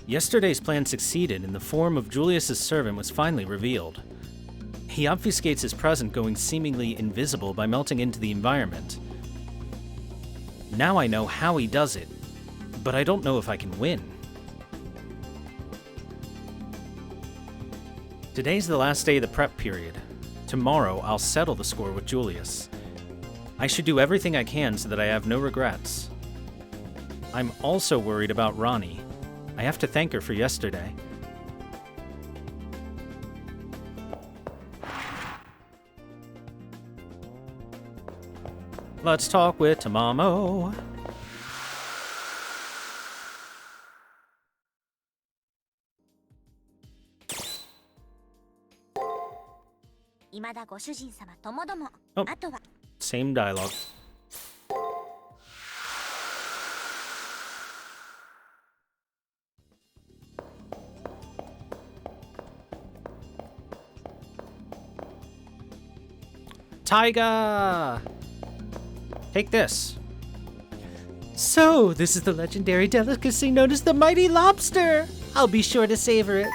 Yesterday's plan succeeded, and the form of Julius's servant was finally revealed. He obfuscates his presence, going seemingly invisible by melting into the environment. Now I know how he does it, but I don't know if I can win. Today's the last day of the prep period. Tomorrow, I'll settle the score with Julius. I should do everything I can so that I have no regrets. I'm also worried about Ronnie. I have to thank her for yesterday. Let's talk with Tamamo. Oh, same dialogue. Taiga! Take this. So, this is the legendary delicacy known as the Mighty Lobster! I'll be sure to savor it.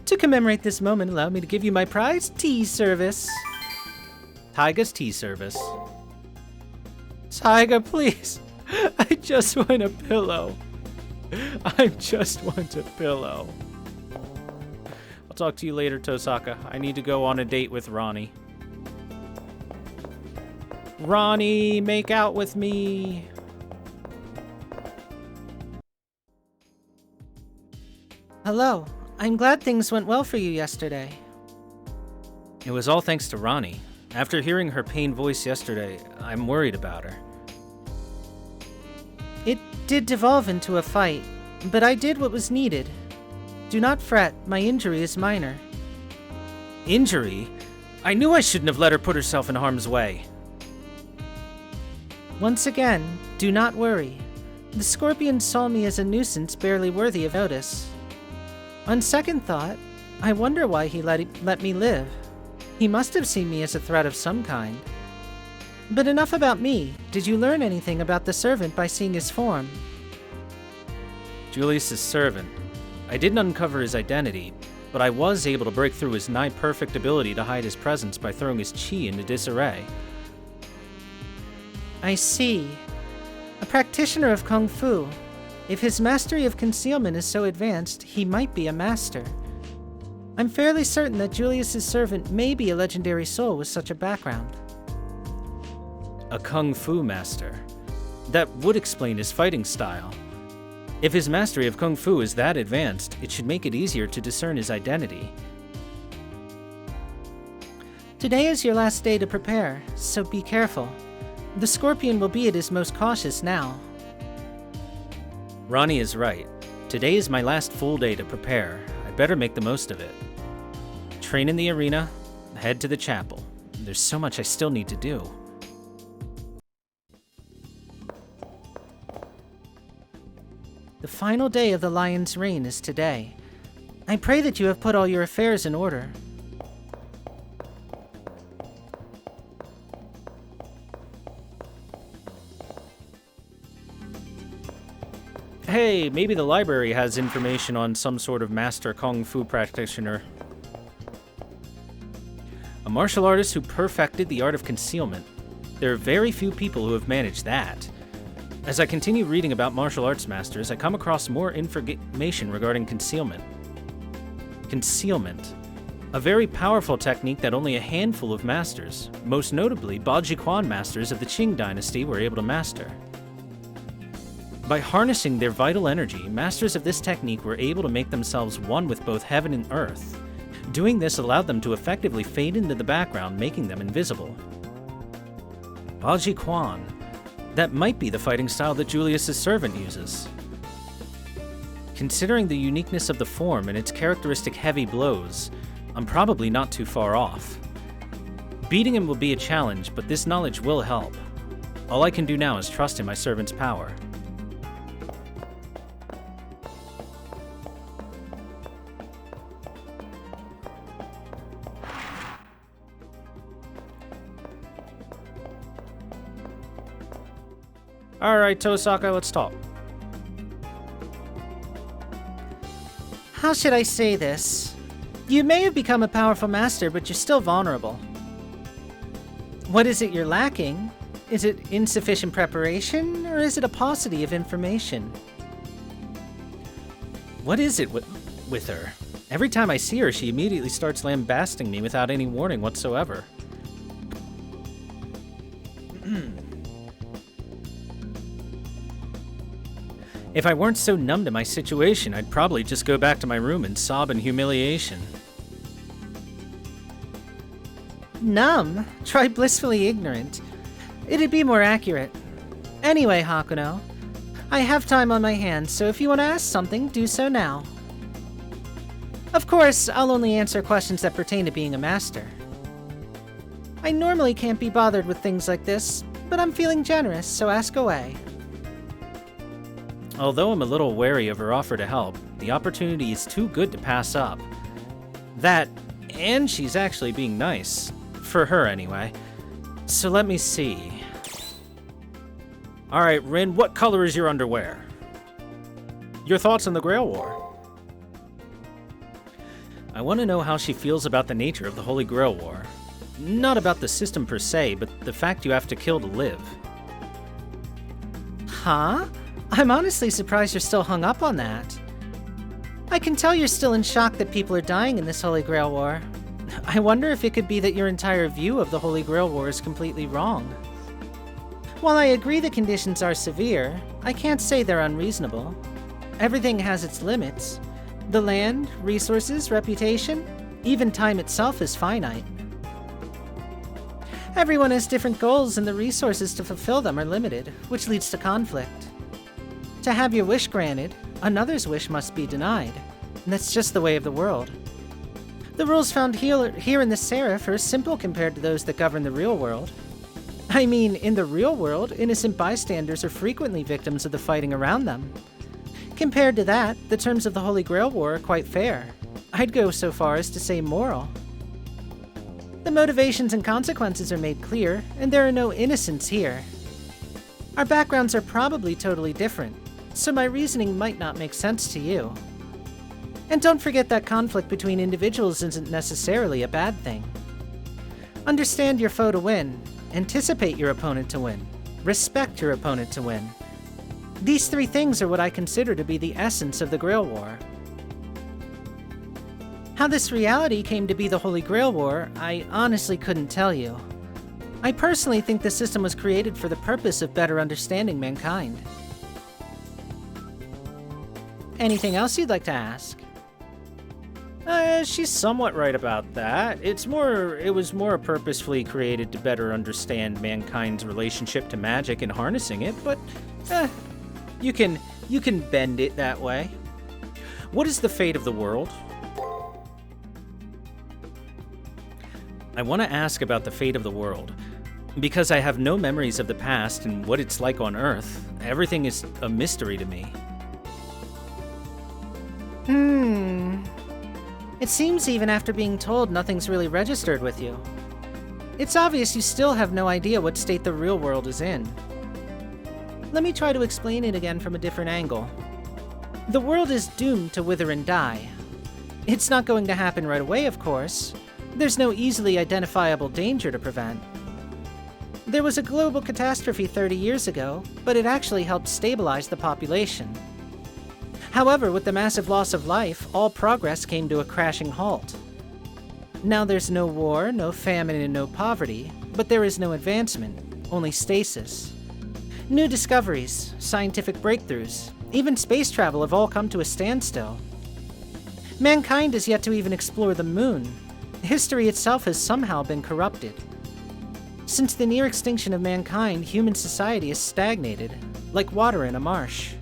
To commemorate this moment, allow me to give you my prized tea service. Taiga's tea service. Taiga, please. I just want a pillow. I just want a pillow. I'll talk to you later, Tosaka. I need to go on a date with Ronnie. Ronnie, make out with me. Hello. I'm glad things went well for you yesterday. It was all thanks to Ronnie. After hearing her pained voice yesterday, I'm worried about her. It did devolve into a fight, but I did what was needed. Do not fret, my injury is minor. Injury? I knew I shouldn't have let her put herself in harm's way. Once again, do not worry. The scorpion saw me as a nuisance barely worthy of notice. On second thought, I wonder why he let me live. He must have seen me as a threat of some kind. But enough about me. Did you learn anything about the servant by seeing his form? Julius's servant. I didn't uncover his identity, but I was able to break through his nigh-perfect ability to hide his presence by throwing his chi into disarray. I see. A practitioner of Kung Fu. If his mastery of concealment is so advanced, he might be a master. I'm fairly certain that Julius's servant may be a legendary soul with such a background. A Kung Fu master. That would explain his fighting style. If his mastery of Kung Fu is that advanced, it should make it easier to discern his identity. Today is your last day to prepare, so be careful. The scorpion will be at his most cautious now. Ronnie is right. Today is my last full day to prepare. I'd better make the most of it. Train in the arena, head to the chapel. There's so much I still need to do. The final day of the lion's reign is today. I pray that you have put all your affairs in order. Hey, maybe the library has information on some sort of master Kung Fu practitioner. A martial artist who perfected the art of concealment. There are very few people who have managed that. As I continue reading about martial arts masters, I come across more information regarding concealment. Concealment. A very powerful technique that only a handful of masters, most notably Baji Quan masters of the Qing dynasty, were able to master. By harnessing their vital energy, masters of this technique were able to make themselves one with both heaven and earth. Doing this allowed them to effectively fade into the background, making them invisible. Baji Quan. That might be the fighting style that Julius's servant uses. Considering the uniqueness of the form and its characteristic heavy blows, I'm probably not too far off. Beating him will be a challenge, but this knowledge will help. All I can do now is trust in my servant's power. Alright, Tosaka, let's talk. How should I say this? You may have become a powerful master, but you're still vulnerable. What is it you're lacking? Is it insufficient preparation, or is it a paucity of information? What is it with her? Every time I see her, she immediately starts lambasting me without any warning whatsoever. If I weren't so numb to my situation, I'd probably just go back to my room and sob in humiliation. Numb? Try blissfully ignorant. It'd be more accurate. Anyway, Hakuno, I have time on my hands, so if you want to ask something, do so now. Of course, I'll only answer questions that pertain to being a master. I normally can't be bothered with things like this, but I'm feeling generous, so ask away. Although I'm a little wary of her offer to help, the opportunity is too good to pass up. That, and she's actually being nice. For her, anyway. So let me see. Alright, Rin, what color is your underwear? Your thoughts on the Grail War? I want to know how she feels about the nature of the Holy Grail War. Not about the system per se, but the fact you have to kill to live. Huh? I'm honestly surprised you're still hung up on that. I can tell you're still in shock that people are dying in this Holy Grail War. I wonder if it could be that your entire view of the Holy Grail War is completely wrong. While I agree the conditions are severe, I can't say they're unreasonable. Everything has its limits. The land, resources, reputation, even time itself is finite. Everyone has different goals and the resources to fulfill them are limited, which leads to conflict. To have your wish granted, another's wish must be denied. And that's just the way of the world. The rules found here in the Seraph are simple compared to those that govern the real world. I mean, in the real world, innocent bystanders are frequently victims of the fighting around them. Compared to that, the terms of the Holy Grail War are quite fair. I'd go so far as to say moral. The motivations and consequences are made clear, and there are no innocents here. Our backgrounds are probably totally different, so my reasoning might not make sense to you. And don't forget that conflict between individuals isn't necessarily a bad thing. Understand your foe to win, anticipate your opponent to win, respect your opponent to win. These three things are what I consider to be the essence of the Grail War. How this reality came to be the Holy Grail War, I honestly couldn't tell you. I personally think the system was created for the purpose of better understanding mankind. Anything else you'd like to ask? She's somewhat right about that. It was more purposefully created to better understand mankind's relationship to magic and harnessing it, but, you can bend it that way. What is the fate of the world? I want to ask about the fate of the world. Because I have no memories of the past and what it's like on Earth, everything is a mystery to me. It seems even after being told, nothing's really registered with you. It's obvious you still have no idea what state the real world is in. Let me try to explain it again from a different angle. The world is doomed to wither and die. It's not going to happen right away, of course. There's no easily identifiable danger to prevent. There was a global catastrophe 30 years ago, but it actually helped stabilize the population. However, with the massive loss of life, all progress came to a crashing halt. Now there's no war, no famine, and no poverty, but there is no advancement, only stasis. New discoveries, scientific breakthroughs, even space travel have all come to a standstill. Mankind has yet to even explore the moon. History itself has somehow been corrupted. Since the near extinction of mankind, human society has stagnated, like water in a marsh.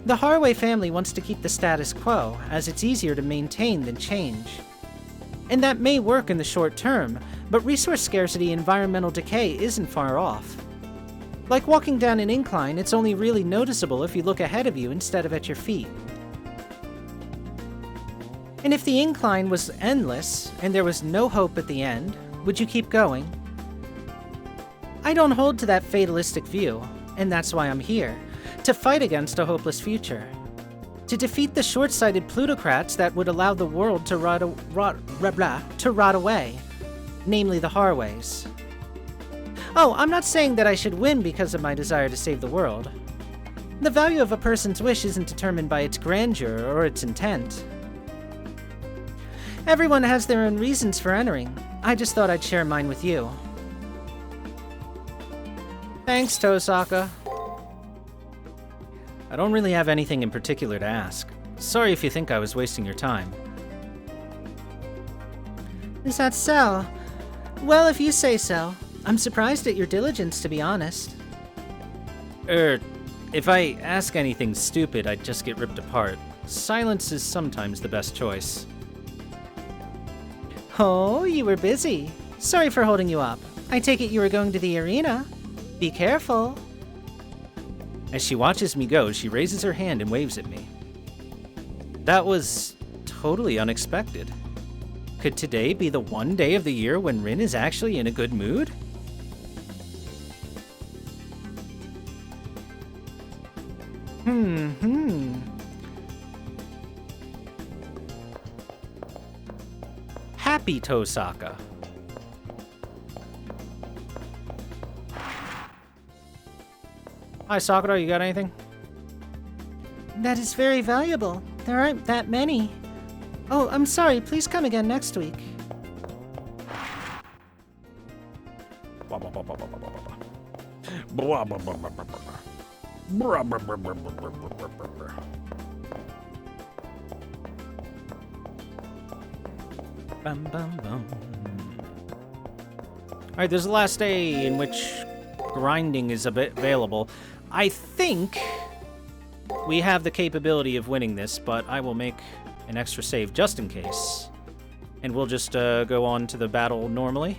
The Harway family wants to keep the status quo, as it's easier to maintain than change. And that may work in the short term, but resource scarcity and environmental decay isn't far off. Like walking down an incline, it's only really noticeable if you look ahead of you instead of at your feet. And if the incline was endless, and there was no hope at the end, would you keep going? I don't hold to that fatalistic view, and that's why I'm here, to fight against a hopeless future. To defeat the short-sighted plutocrats that would allow the world to rot away, namely the Harways. Oh, I'm not saying that I should win because of my desire to save the world. The value of a person's wish isn't determined by its grandeur or its intent. Everyone has their own reasons for entering. I just thought I'd share mine with you. Thanks, Tosaka. I don't really have anything in particular to ask. Sorry if you think I was wasting your time. Is that so? Well, if you say so. I'm surprised at your diligence, to be honest. If I ask anything stupid, I'd just get ripped apart. Silence is sometimes the best choice. Oh, you were busy. Sorry for holding you up. I take it you were going to the arena. Be careful. As she watches me go, she raises her hand and waves at me. That was totally unexpected. Could today be the one day of the year when Rin is actually in a good mood? Happy Tosaka. Hi, Sakura, you got anything? That is very valuable. There aren't that many. Oh, I'm sorry. Please come again next week. Bum, bum, bum. Alright, there's the last day in which grinding is available. I think we have the capability of winning this, but I will make an extra save just in case. And we'll just go on to the battle normally.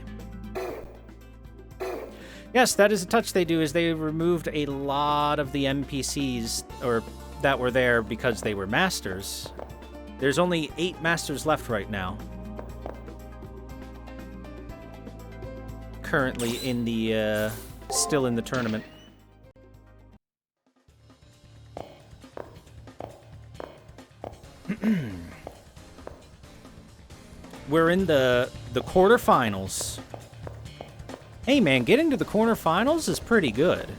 Yes, that is a touch they do, is they removed a lot of the NPCs or that were there because they were masters. There's only 8 masters left right now. Currently in the, still in the tournament. We're in the quarterfinals. Hey man, getting to the quarterfinals is pretty good.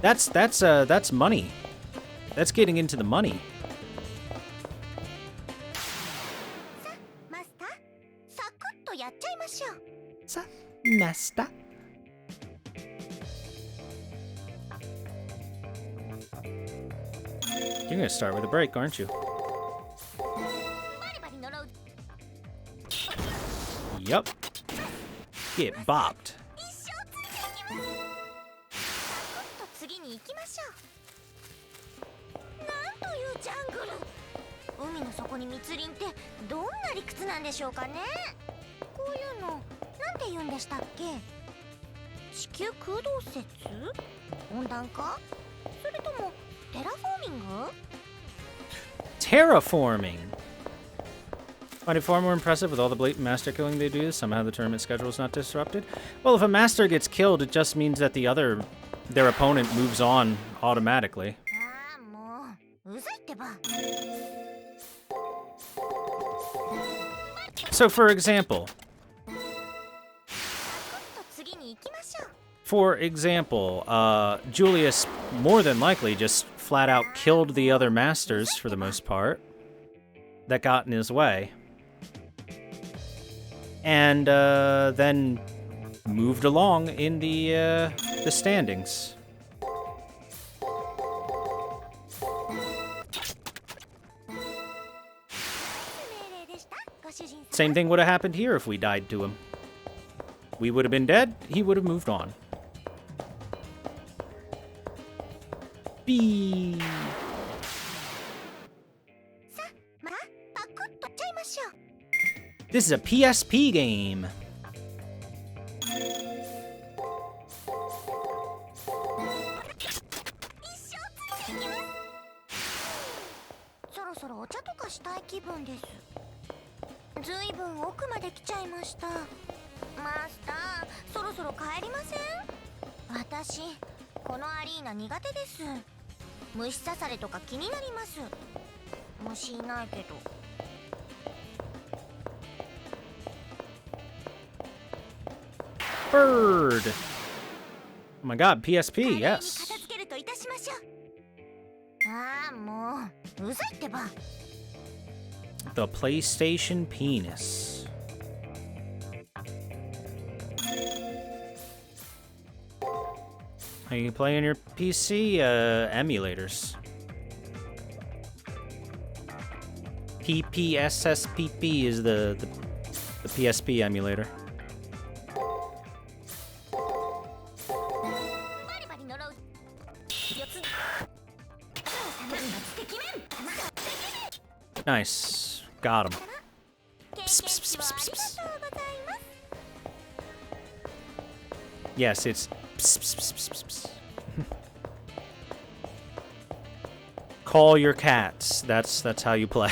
That's money. That's getting into the money. Master. You're gonna start with a break, aren't you? Yup. Get bopped. Terraforming. Find it far more impressive with all the blatant master killing they do. Somehow the tournament schedule is not disrupted. Well, if a master gets killed, it just means that their opponent moves on automatically. So, for example, Julius more than likely just flat out killed the other masters for the most part that got in his way. And then moved along in the standings. Same thing would have happened here if we died to him. We would have been dead, he would have moved on. B. This is a PSP game. 虫いないけど。 Bird! Oh my god, PSP, yes. 片付けるといたしましょう。ああ、もううざいってば。 The PlayStation Penis. How you play on your PC? Emulators. PPSSPP is the PSP emulator. バリバリ呪う。四つ。 Nice. Got him. 経験値をありがとうございます。 Yes, it's pss, pss, pss, pss, pss. Call your cats. That's how you play.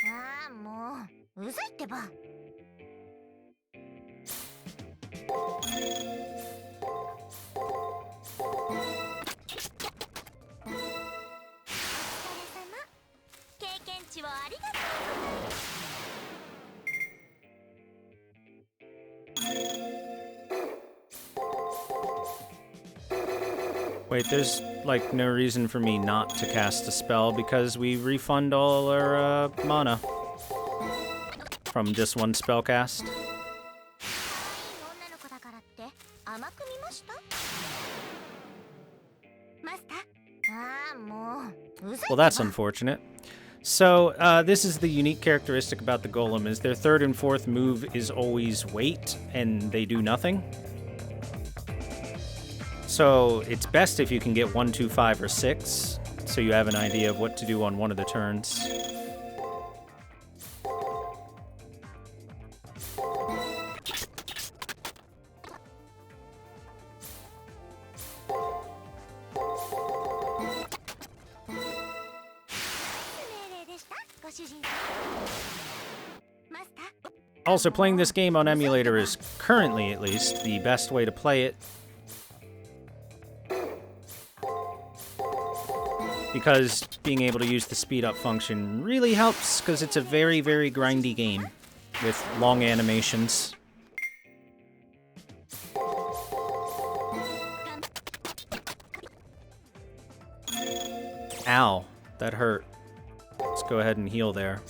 ああ、もううざいってば。 経験値をありがとうございます。 Wait, there's like no reason for me not to cast a spell because we refund all our mana from just one spell cast. 女の子だからって甘く見ました？マスター？ああ、もううざい。 Well, that's unfortunate. So, this is the unique characteristic about the golem, is their third and fourth move is always wait, and they do nothing. So, it's best if you can get 1, 2, 5, or 6, so you have an idea of what to do on one of the turns. Also, playing this game on emulator is currently, at least, the best way to play it. Because being able to use the speed up function really helps, because it's a very, very grindy game with long animations. Ow, that hurt. Let's go ahead and heal there.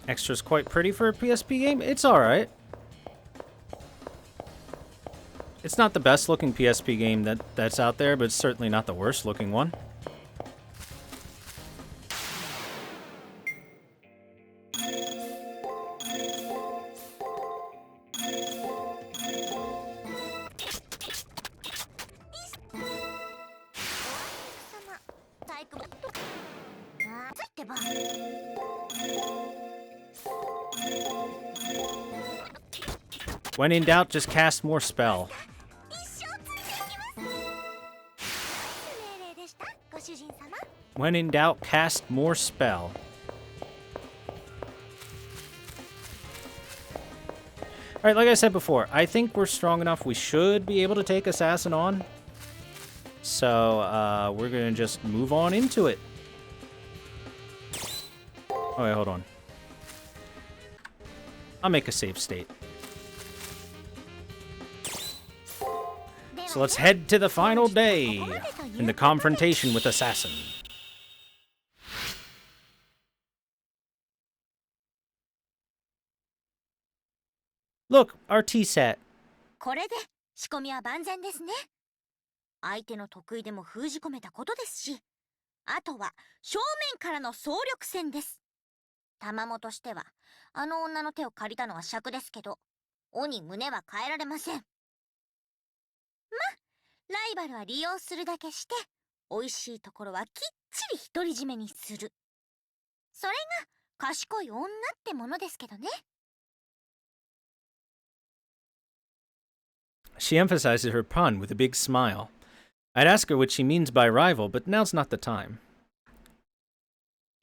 Extra's quite pretty for a PSP game. It's alright. It's not the best looking PSP game that's out there, but it's certainly not the worst looking one. When in doubt, just cast more spell. When in doubt, cast more spell. Alright, like I said before, I think we're strong enough we should be able to take Assassin on. So, we're gonna just move on into it. Oh wait, hold on. I'll make a save state. So let's head to the final day in the confrontation with Assassin. Look, our tea set. これで仕込みは万全ですね。相手の得意でも封じ込めたことですし、あとは正面からの総力戦です。玉もとしてはあの女の手を借りたのは癪ですけど、尾に胸は変えられません。ま、ライバルは利用するだけして、美味しいところはきっちり独り占めにする。それが賢い女ってものですけどね。She emphasizes her pun with a big smile. I'd ask her what she means by rival, but now's not the time.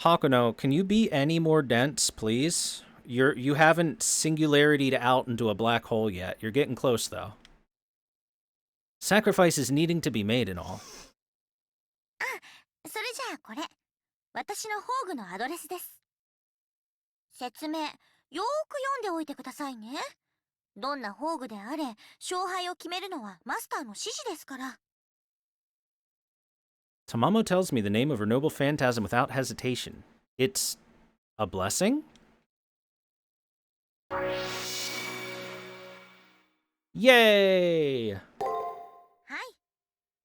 Hakuno, can you be any more dense, please? You haven't singularity'd out into a black hole yet. You're getting close, though. Sacrifices needing to be made and all. あ、それじゃあこれ、私の宝具のアドレスです。説明、よーく読んでおいてくださいね。どんな宝具であれ、勝敗を決めるのはマスターの指示ですから。Tamamo tells me the name of her noble phantasm without hesitation. It's a blessing? Yay! はい。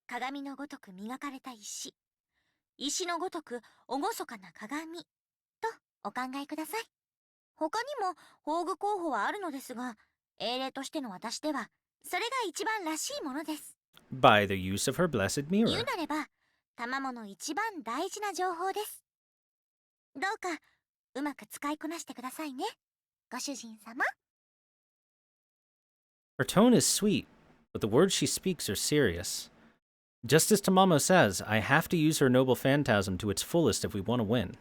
鏡のごとく磨かれた石。石のごとく厳かな鏡。とお考えください。他にも宝具候補はあるのですが、英霊としての私では、それが一番らしいものです。By the use of her blessed 言う mirror. なれば、卵の一番大事な情報です。どうか、うまく使いこなしてくださいね、ご主人様。Her tone is sweet, but the words she speaks are serious. Just as Tamamo says, I have to use her noble phantasm to its fullest if we want to win.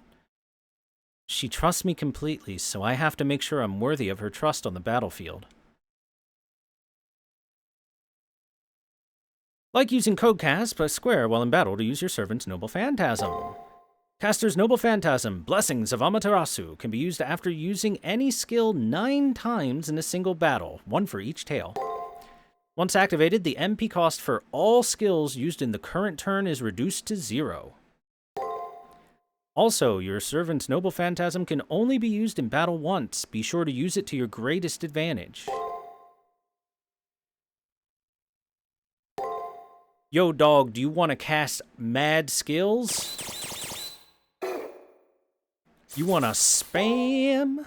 She trusts me completely, so I have to make sure I'm worthy of her trust on the battlefield. Like using Codecast, press square while in battle to use your servant's noble phantasm. Caster's noble phantasm, Blessings of Amaterasu, can be used after using any skill 9 times in a single battle, 1 for each tail. Once activated, the MP cost for all skills used in the current turn is reduced to 0. Also, your servant's noble phantasm can only be used in battle once. Be sure to use it to your greatest advantage. Yo, dog, do you want to cast mad skills? You want to spam?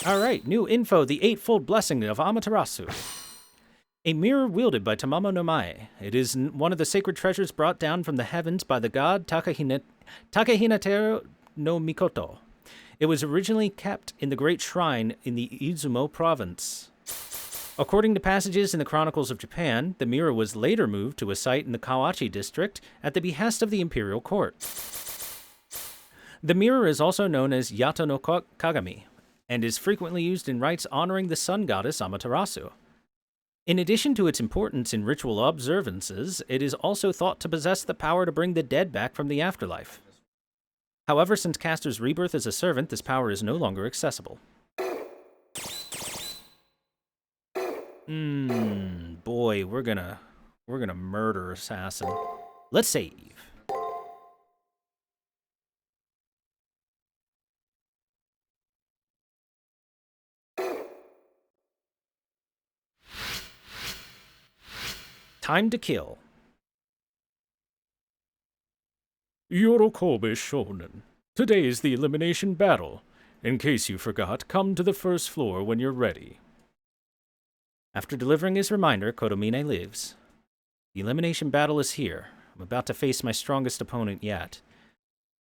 Alright, new info, the Eightfold Blessing of Amaterasu. A mirror wielded by Tamamo no Mae. It is one of the sacred treasures brought down from the heavens by the god Takahinatero no Mikoto. It was originally kept in the great shrine in the Izumo province. According to passages in the Chronicles of Japan, the mirror was later moved to a site in the Kawachi district at the behest of the imperial court. The mirror is also known as Yato no Kagami, and is frequently used in rites honoring the sun goddess Amaterasu. In addition to its importance in ritual observances, it is also thought to possess the power to bring the dead back from the afterlife. However, since Caster's rebirth as a servant, this power is no longer accessible. Boy, we're gonna murder Assassin. Let's save. Time to kill. Yorokobe Shonen. Today is the Elimination Battle. In case you forgot, come to the first floor when you're ready. After delivering his reminder, Kotomine leaves. The Elimination Battle is here. I'm about to face my strongest opponent yet.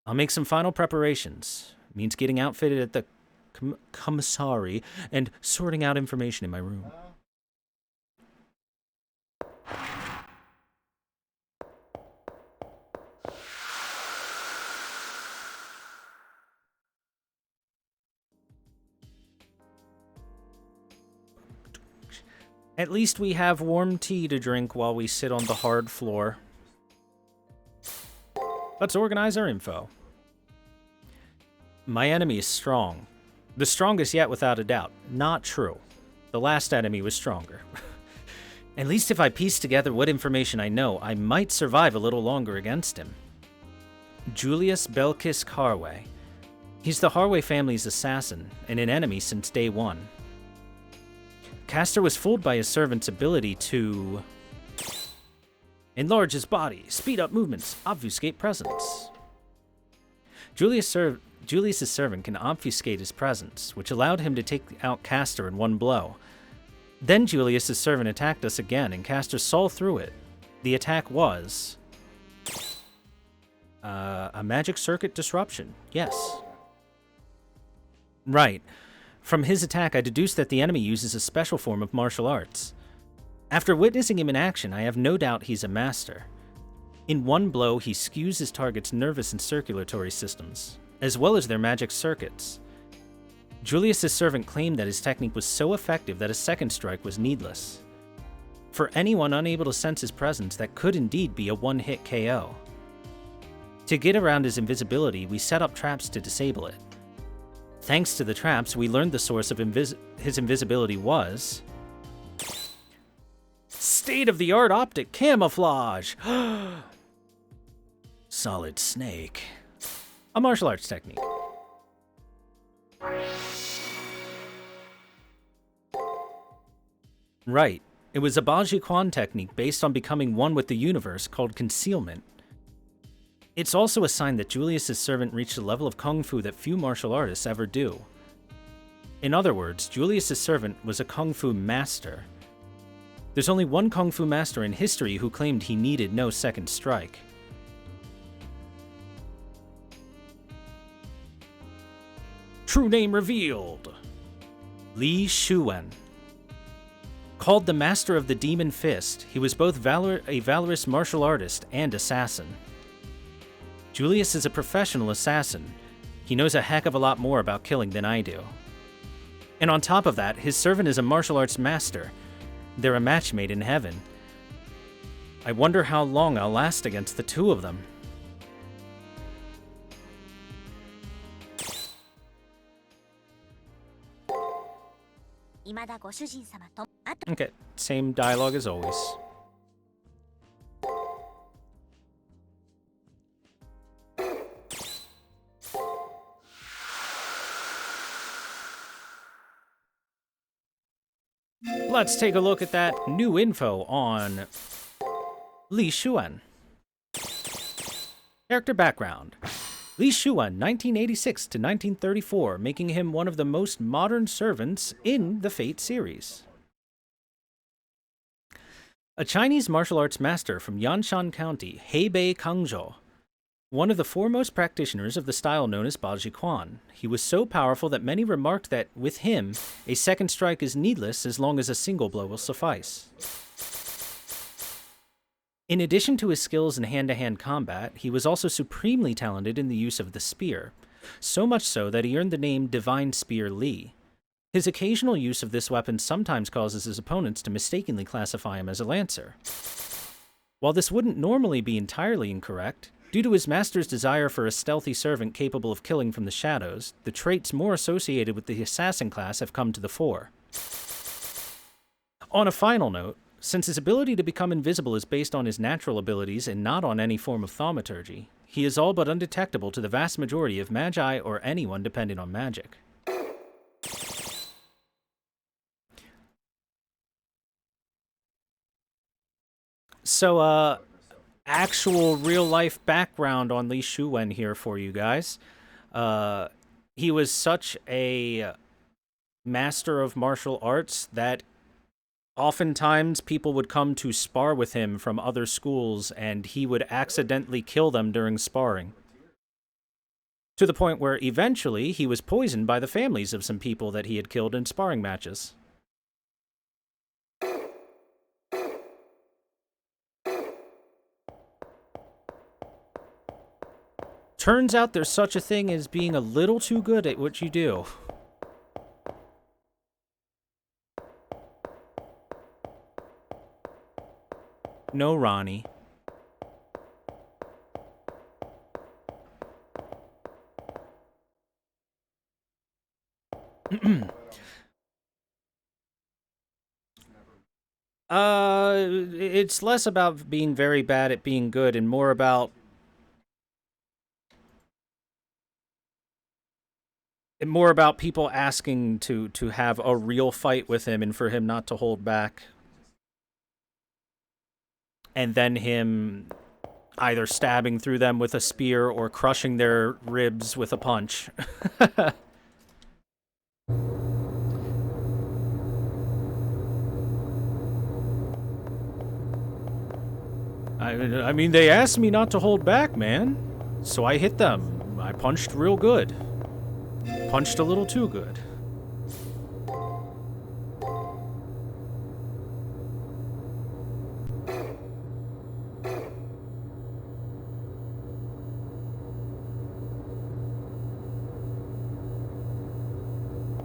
I'll make some final preparations. It means getting outfitted at the commissary and sorting out information in my room. At least we have warm tea to drink while we sit on the hard floor. Let's organize our info. My enemy is strong. The strongest yet, without a doubt. Not true. The last enemy was stronger. At least if I piece together what information I know, I might survive a little longer against him. Julius Belkis Harway. He's the Harway family's assassin, and an enemy since day one. Caster was fooled by his servant's ability to enlarge his body, speed up movements, obfuscate presence. Julius served Julius's servant can obfuscate his presence, which allowed him to take out Castor in one blow. Then Julius's servant attacked us again, and Castor saw through it. The attack was a magic circuit disruption. Yes. Right. From his attack, I deduced that the enemy uses a special form of martial arts. After witnessing him in action, I have no doubt he's a master. In one blow, he skews his target's nervous and circulatory systems, as well as their magic circuits. Julius's servant claimed that his technique was so effective that a second strike was needless. For anyone unable to sense his presence, that could indeed be a one-hit KO. To get around his invisibility, we set up traps to disable it. Thanks to the traps, we learned the source of his invisibility was state-of-the-art optic camouflage! Solid Snake. A martial arts technique. Right. It was a Baji Quan technique based on becoming one with the universe called concealment. It's also a sign that Julius's servant reached a level of kung fu that few martial artists ever do. In other words, Julius's servant was a kung fu master. There's only one kung fu master in history who claimed he needed no second strike. True name revealed. Li Shuwen. Called the Master of the Demon Fist, he was both a valorous martial artist and assassin. Julius is a professional assassin. He knows a heck of a lot more about killing than I do. And on top of that, his servant is a martial arts master. They're a match made in heaven. I wonder how long I'll last against the two of them. Okay, same dialogue as always. Let's take a look at that new info on Li Shuwen. Character background. Li Shuwen, 1986 to 1934, making him one of the most modern servants in the Fate series. A Chinese martial arts master from Yanshan County, Hebei Kangzhou, one of the foremost practitioners of the style known as Baji Quan. He was so powerful that many remarked that, with him, a second strike is needless as long as a single blow will suffice. In addition to his skills in hand-to-hand combat, he was also supremely talented in the use of the spear, so much so that he earned the name Divine Spear Li. His occasional use of this weapon sometimes causes his opponents to mistakenly classify him as a lancer. While this wouldn't normally be entirely incorrect, due to his master's desire for a stealthy servant capable of killing from the shadows, the traits more associated with the assassin class have come to the fore. On a final note, since his ability to become invisible is based on his natural abilities and not on any form of thaumaturgy, he is all but undetectable to the vast majority of magi or anyone dependent on magic. So, actual real-life background on Li Shuwen here for you guys. He was such a master of martial arts that oftentimes people would come to spar with him from other schools, and he would accidentally kill them during sparring. To the point where eventually he was poisoned by the families of some people that he had killed in sparring matches. Turns out there's such a thing as being a little too good at what you do. No, Ronnie. It's less about being very bad at being good and more about people asking to have a real fight with him and for him not to hold back. And then him either stabbing through them with a spear or crushing their ribs with a punch. I mean, they asked me not to hold back, man. So I hit them. I punched real good. Punched a little too good.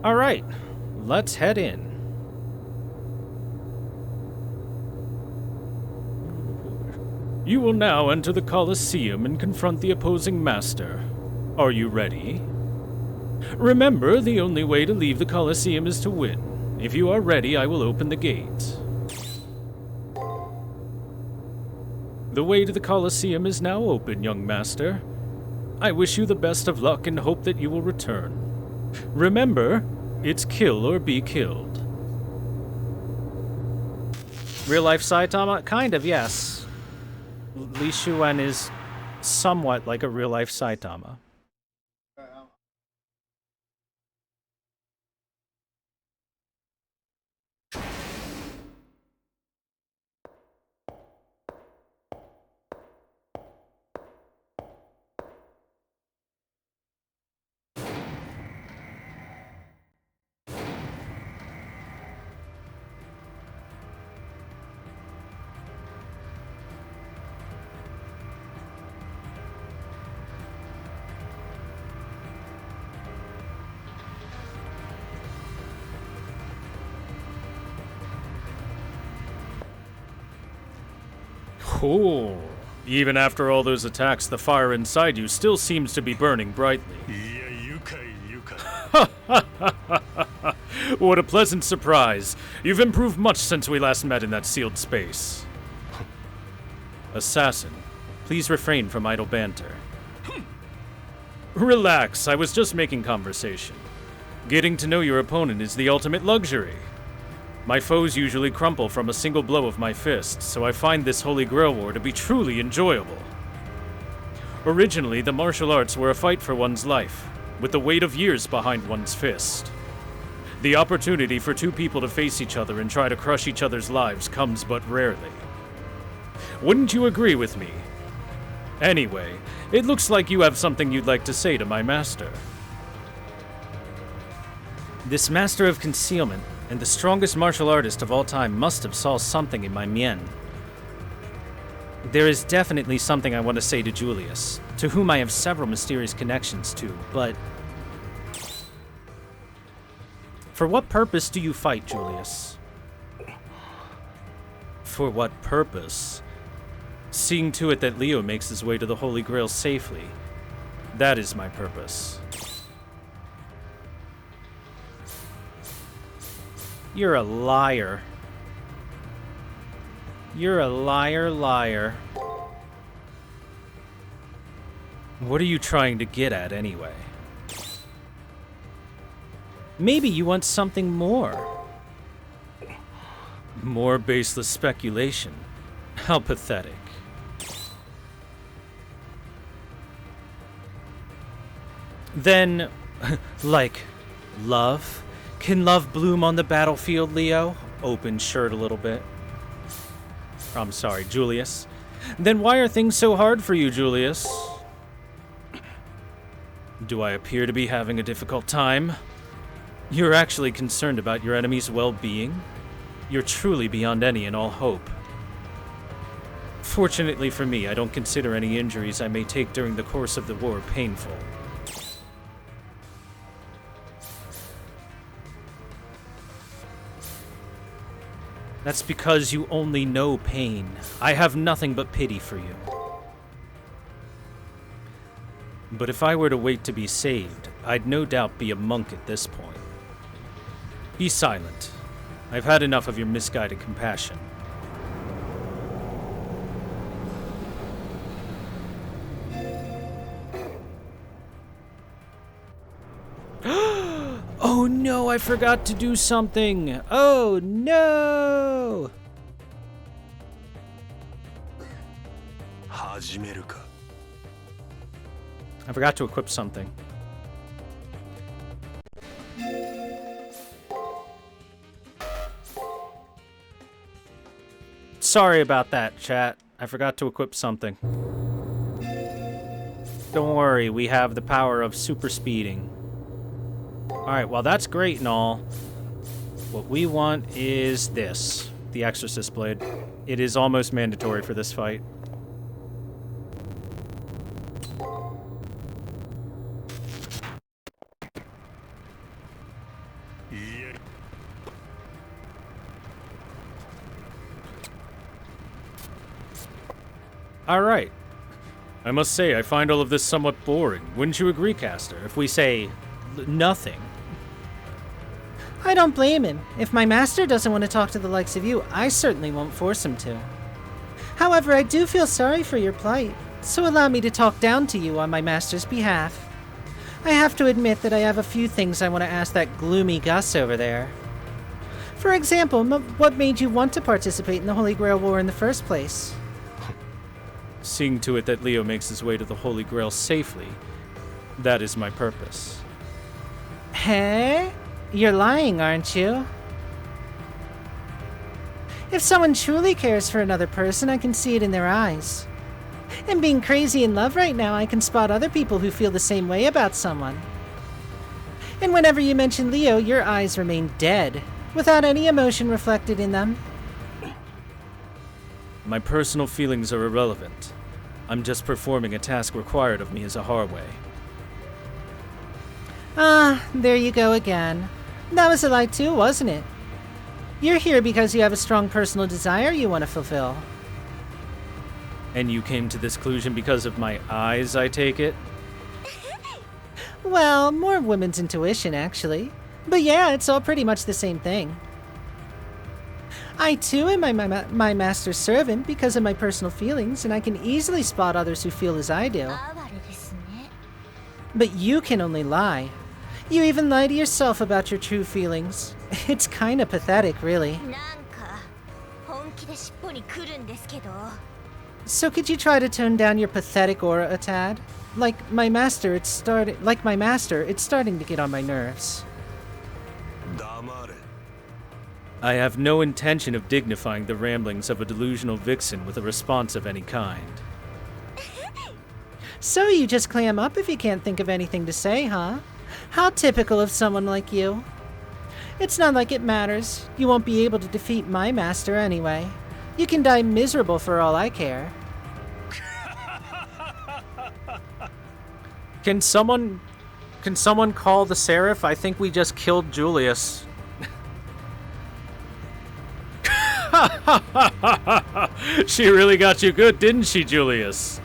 All right, let's head in. You will now enter the Colosseum and confront the opposing master. Are you ready? Remember, the only way to leave the Colosseum is to win. If you are ready, I will open the gate. The way to the Colosseum is now open, young master. I wish you the best of luck and hope that you will return. Remember, it's kill or be killed. Real-life Saitama? Kind of, yes. Li Shuwen is somewhat like a real-life Saitama. Cool. Even after all those attacks, the fire inside you still seems to be burning brightly. What a pleasant surprise. You've improved much since we last met in that sealed space. Assassin, please refrain from idle banter. Relax, I was just making conversation. Getting to know your opponent is the ultimate luxury. My foes usually crumple from a single blow of my fist, so I find this Holy Grail War to be truly enjoyable. Originally, the martial arts were a fight for one's life, with the weight of years behind one's fist. The opportunity for two people to face each other and try to crush each other's lives comes but rarely. Wouldn't you agree with me? Anyway, it looks like you have something you'd like to say to my master. This master of concealment and the strongest martial artist of all time must have saw something in my mien. There is definitely something I want to say to Julius, to whom I have several mysterious connections to, but... For what purpose do you fight, Julius? For what purpose? Seeing to it that Leo makes his way to the Holy Grail safely. That is my purpose. You're a liar. You're a liar. What are you trying to get at, anyway? Maybe you want something more. More baseless speculation. How pathetic. Then, like, love? Can love bloom on the battlefield, Leo? Open shirt a little bit. I'm sorry, Julius. Then why are things so hard for you, Julius? Do I appear to be having a difficult time? You're actually concerned about your enemy's well-being? You're truly beyond any and all hope. Fortunately for me, I don't consider any injuries I may take during the course of the war painful. That's because you only know pain. I have nothing but pity for you. But if I were to wait to be saved, I'd no doubt be a monk at this point. Be silent. I've had enough of your misguided compassion. Oh no, I forgot to do something. Oh no! I forgot to equip something. Sorry about that, chat. I forgot to equip something. Don't worry, we have the power of super speeding. Alright, well that's great and all. What we want is this. The Exorcist Blade. It is almost mandatory for this fight. Alright. I must say, I find all of this somewhat boring. Wouldn't you agree, Caster, if we say nothing? I don't blame him. If my master doesn't want to talk to the likes of you, I certainly won't force him to. However, I do feel sorry for your plight, so allow me to talk down to you on my master's behalf. I have to admit that I have a few things I want to ask that gloomy Gus over there. For example, what made you want to participate in the Holy Grail War in the first place? Seeing to it that Leo makes his way to the Holy Grail safely, that is my purpose. Hey? You're lying, aren't you? If someone truly cares for another person, I can see it in their eyes. And being crazy in love right now, I can spot other people who feel the same way about someone. And whenever you mention Leo, your eyes remain dead, without any emotion reflected in them. My personal feelings are irrelevant. I'm just performing a task required of me as a Harway. Ah, there you go again. That was a lie too, wasn't it? You're here because you have a strong personal desire you want to fulfill. And you came to this conclusion because of my eyes, I take it? Well, more women's intuition, actually. But yeah, it's all pretty much the same thing. I too am my master's servant because of my personal feelings, and I can easily spot others who feel as I do. But you can only lie. You even lie to yourself about your true feelings. It's kinda pathetic, really. So could you try to tone down your pathetic aura a tad? Like my master, it's starting to get on my nerves. I have no intention of dignifying the ramblings of a delusional vixen with a response of any kind. So you just clam up if you can't think of anything to say, huh? How typical of someone like you. It's not like it matters. You won't be able to defeat my master anyway. You can die miserable for all I care. Can someone call the Seraph? I think we just killed Julius. She really got you good, didn't she, Julius?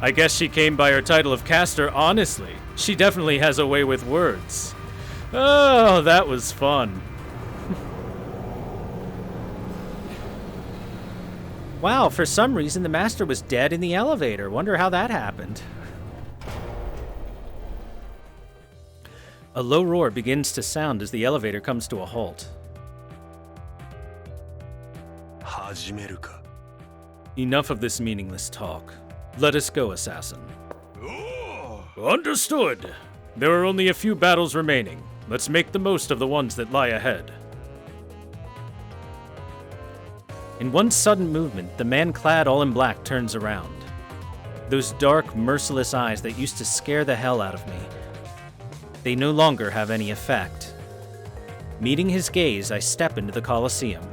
I guess she came by her title of caster honestly. She definitely has a way with words. Oh, that was fun. Wow, for some reason the master was dead in the elevator. Wonder how that happened. A low roar begins to sound as the elevator comes to a halt. Enough of this meaningless talk. Let us go, assassin. Understood. There are only a few battles remaining. Let's make the most of the ones that lie ahead. In one sudden movement, the man clad all in black turns around. Those dark, merciless eyes that used to scare the hell out of me, they no longer have any effect. Meeting his gaze, I step into the Colosseum.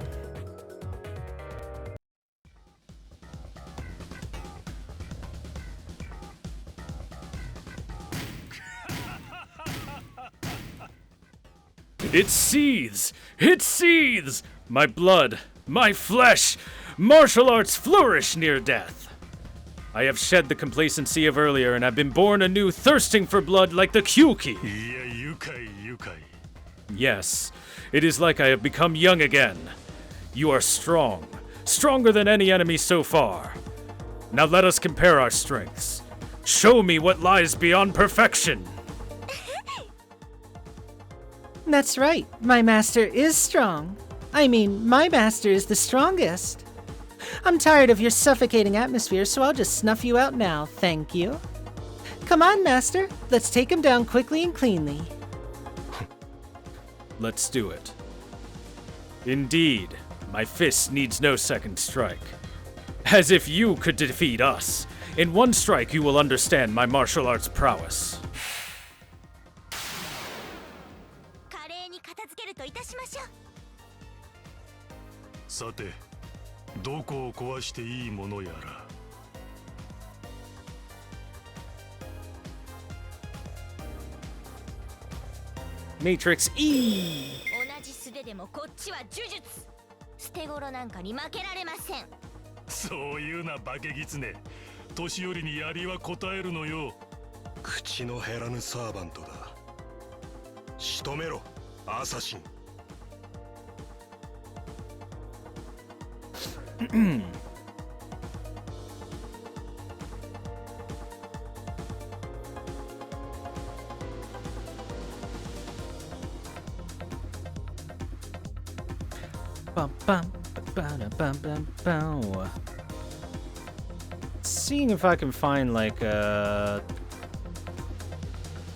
It seethes! It seethes! My blood, my flesh, martial arts flourish near death. I have shed the complacency of earlier and have been born anew, thirsting for blood like the Kyuki. Yes, it is like I have become young again. You are strong, stronger than any enemy so far. Now let us compare our strengths. Show me what lies beyond perfection. That's right, my master is strong. I mean, my master is the strongest. I'm tired of your suffocating atmosphere, so I'll just snuff you out now, thank you. Come on, Master. Let's take him down quickly and cleanly. Let's do it. Indeed, my fist needs no second strike. As if you could defeat us. In one strike, you will understand my martial arts prowess. 華麗に片付けるといたしましょう。さて、どこを壊していいものやら。Matrix E! 同じ素手でもこっちは呪術。捨て頃なんかに負けられません。そういうな化け狐。年寄りに槍は答えるのよ。口の減らぬサーバントだ。仕留めろ、アサシン。Bum, bum, bum, bum, bum, bum. Seeing if I can find like the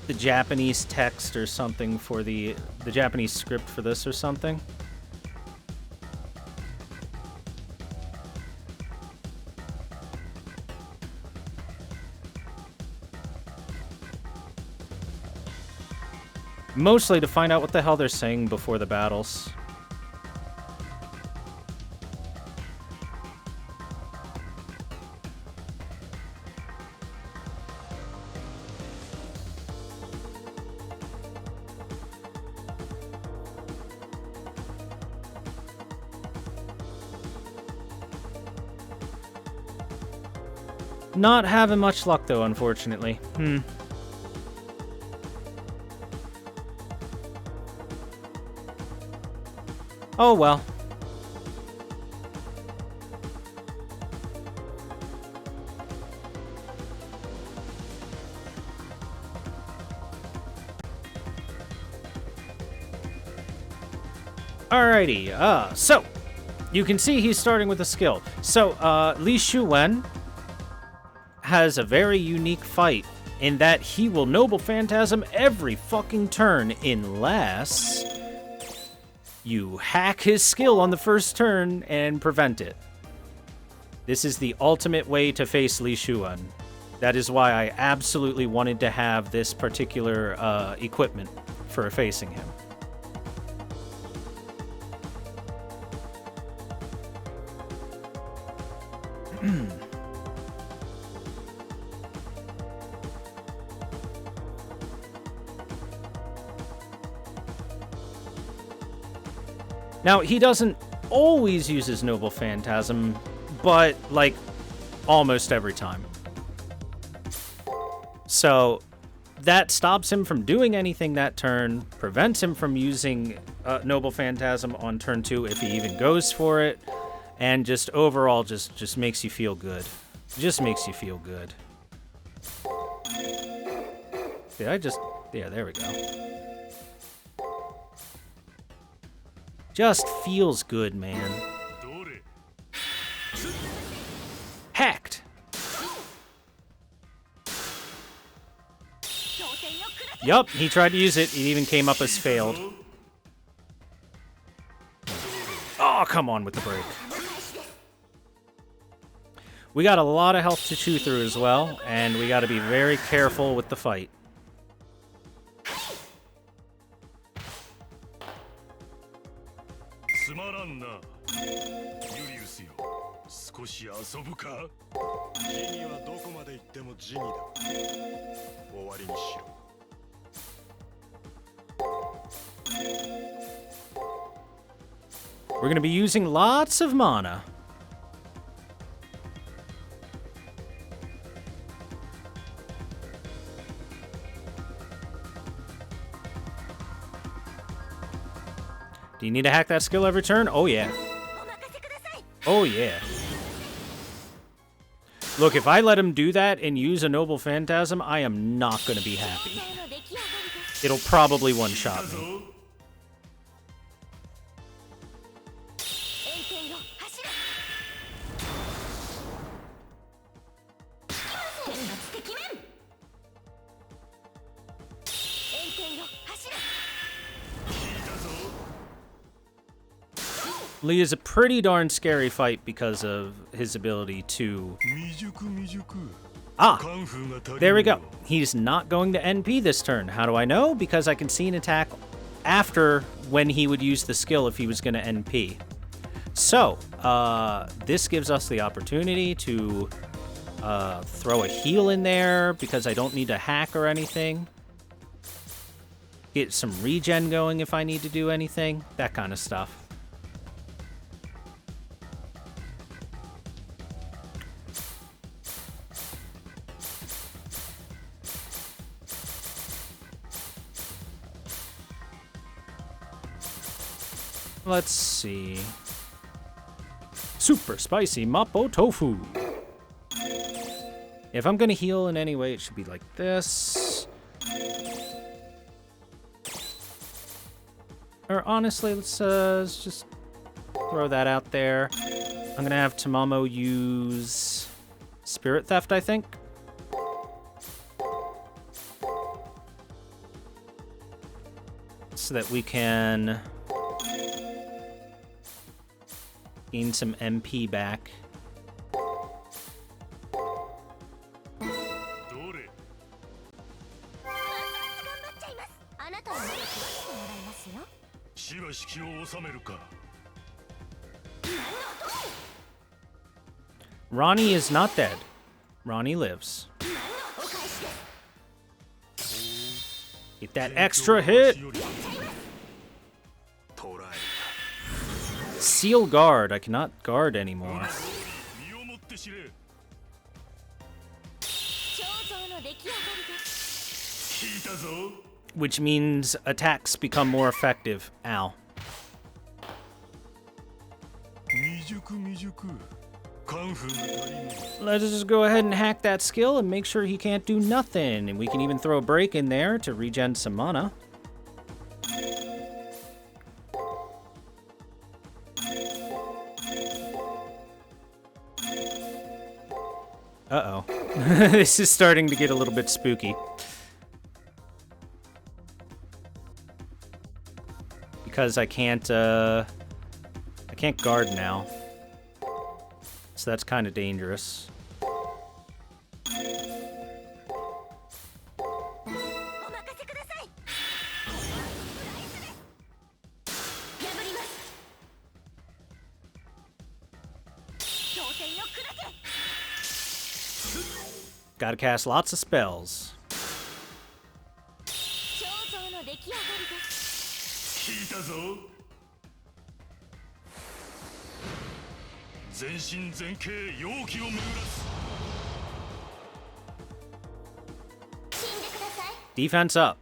Japanese text or something for the Japanese script for this or something. Mostly to find out what the hell they're saying before the battles. Not having much luck though, unfortunately. Oh well. Alrighty, so you can see he's starting with a skill. So, Li Shuwen has a very unique fight in that he will Noble Phantasm every fucking turn unless you hack his skill on the first turn and prevent it. This is the ultimate way to face Li Shuwen. That is why I absolutely wanted to have this particular equipment for facing him. Now, he doesn't always use his Noble Phantasm, but, like, almost every time. So, that stops him from doing anything that turn, prevents him from using Noble Phantasm on turn 2 if he even goes for it, and just overall just makes you feel good. Just makes you feel good. Did I just... Yeah, there we go. Just feels good, man. Hacked! Yup, he tried to use it. It even came up as failed. Oh, come on with the break. We got a lot of health to chew through as well, and we got to be very careful with the fight. We're going to be using lots of mana. Do you need to hack that skill every turn? Oh, yeah. Oh, yeah. Look, if I let him do that and use a Noble Phantasm, I am not going to be happy. It'll probably one-shot me. Lee is a pretty darn scary fight because of his ability to... Ah! There we go. He's not going to NP this turn. How do I know? Because I can see an attack after when he would use the skill if he was going to NP. So, this gives us the opportunity to throw a heal in there because I don't need a hack or anything. Get some regen going if I need to do anything. That kind of stuff. Let's see. Super spicy Mapo tofu. If I'm gonna heal in any way, it should be like this. Or honestly, let's just throw that out there. I'm gonna have Tamamo use Spirit Theft, I think. So that we can gain some MP back. Ronnie is not dead. Ronnie lives. Get that extra hit! Seal guard. I cannot guard anymore. Which means attacks become more effective. Ow. Let's just go ahead and hack that skill and make sure he can't do nothing. And we can even throw a break in there to regen some mana. Uh-oh. This is starting to get a little bit spooky. Because I can't guard now. So that's kind of dangerous. Gotta cast lots of spells. Defense up.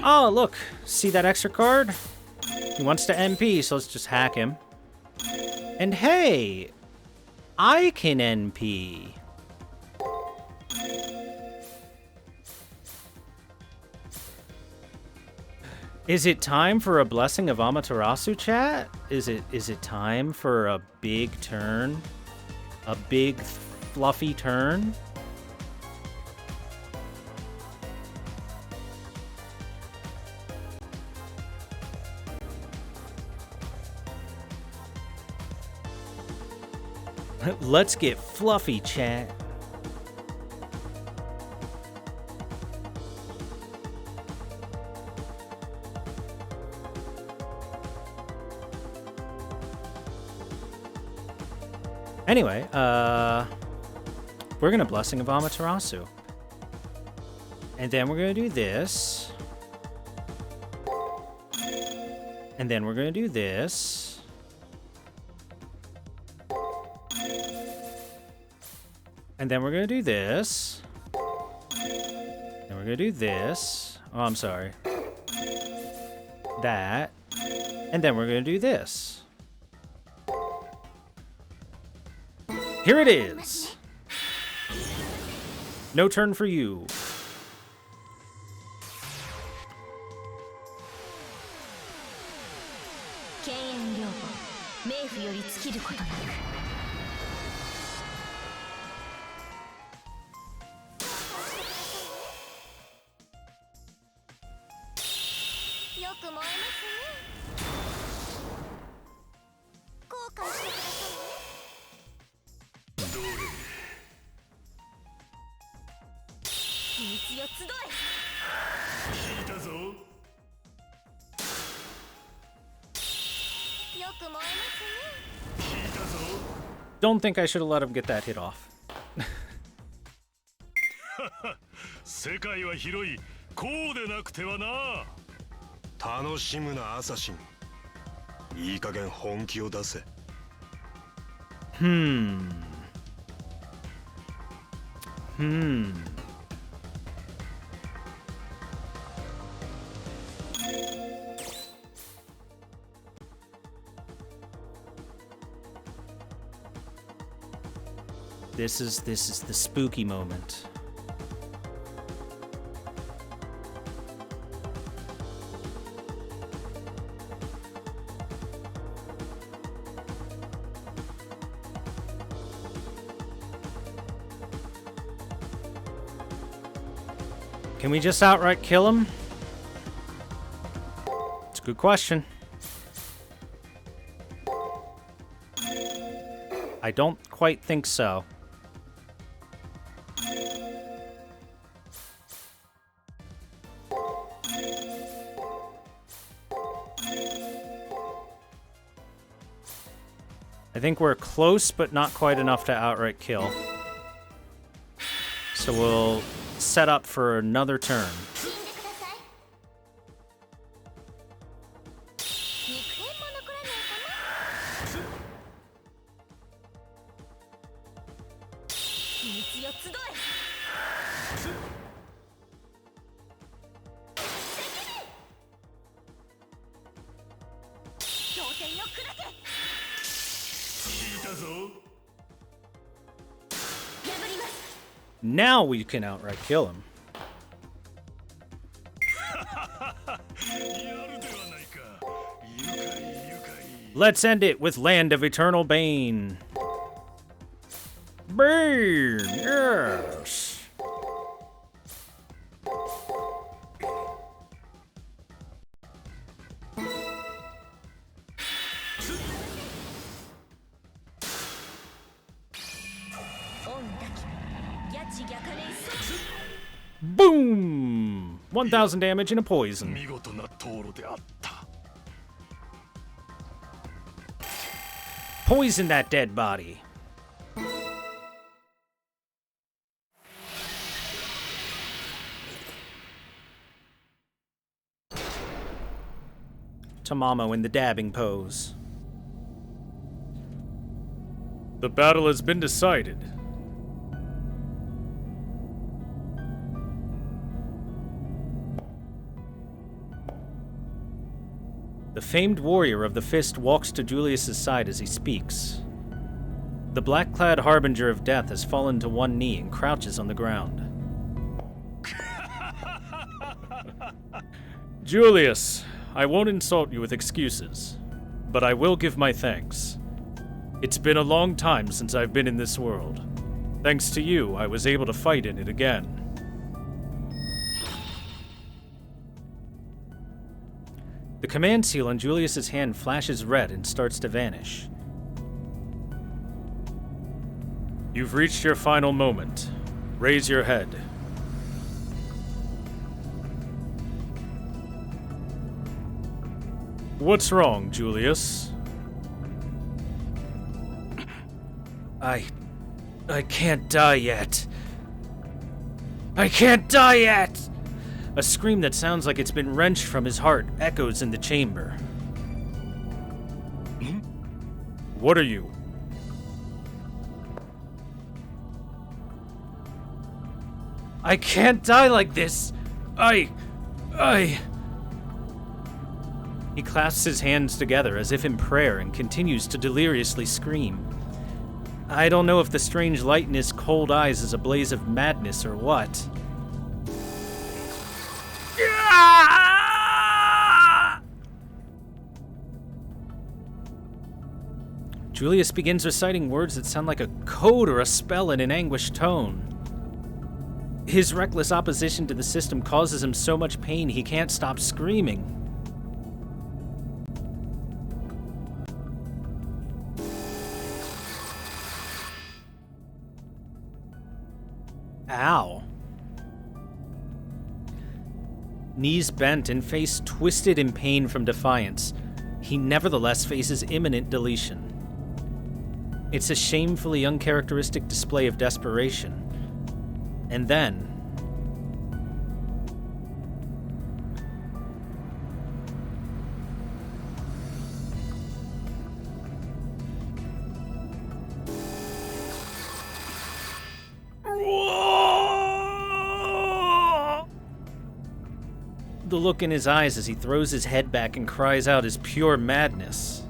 Oh, look. See that extra card? He wants to NP, so let's just hack him. And hey, I can NP. Is it time for a blessing of Amaterasu, chat? Is it time for a big turn? A big fluffy turn? Let's get fluffy, chat. Anyway, we're gonna Blessing of Amaterasu. And then we're gonna do this. And then we're gonna do this. And then we're gonna do this. And we're gonna do this. Oh, I'm sorry. That. And then we're gonna do this. Here it is. No turn for you. ることなく。よく燃えますね。後悔してくださいね。どれ。秘密よ集聞いたぞ。え。よく燃えますね。聞いたぞ。 Don't think I should have let him get that hit off. 世界は広い。こうでなくてはな。楽しむなアサシン。いい加減本気を出せ。This is the spooky moment. Can we just outright kill him? It's a good question. I don't quite think so. I think we're close, but not quite enough to outright kill. So we'll set up for another turn. 死んでください。肉片も残らないかな。秘密よ集え。挑戦よ砕け。聞いたぞ。破ります。 Now we can outright kill him. やるではないか。愉快愉快。 Let's end it with Land of Eternal Bane. Bane, yes. Boom! 1,000 damage and a poison. 見事な討論であった。 Poison that dead body. Tamamo in the dabbing pose. The battle has been decided. The famed warrior of the fist walks to Julius's side as he speaks. The black-clad harbinger of death has fallen to one knee and crouches on the ground. Julius, I won't insult you with excuses, but I will give my thanks. It's been a long time since I've been in this world. Thanks to you, I was able to fight in it again. The command seal on Julius's hand flashes red and starts to vanish. You've reached your final moment. Raise your head. What's wrong, Julius? I can't die yet. I can't die yet! A scream that sounds like it's been wrenched from his heart echoes in the chamber. What are you? I can't die like this! He clasps his hands together as if in prayer and continues to deliriously scream. I don't know if the strange light in his cold eyes is a blaze of madness or what. Julius begins reciting words that sound like a code or a spell in an anguished tone. His reckless opposition to the system causes him so much pain he can't stop screaming. Ow. Knees bent and face twisted in pain from defiance, he nevertheless faces imminent deletion. It's a shamefully uncharacteristic display of desperation. And then... the look in his eyes as he throws his head back and cries out is pure madness.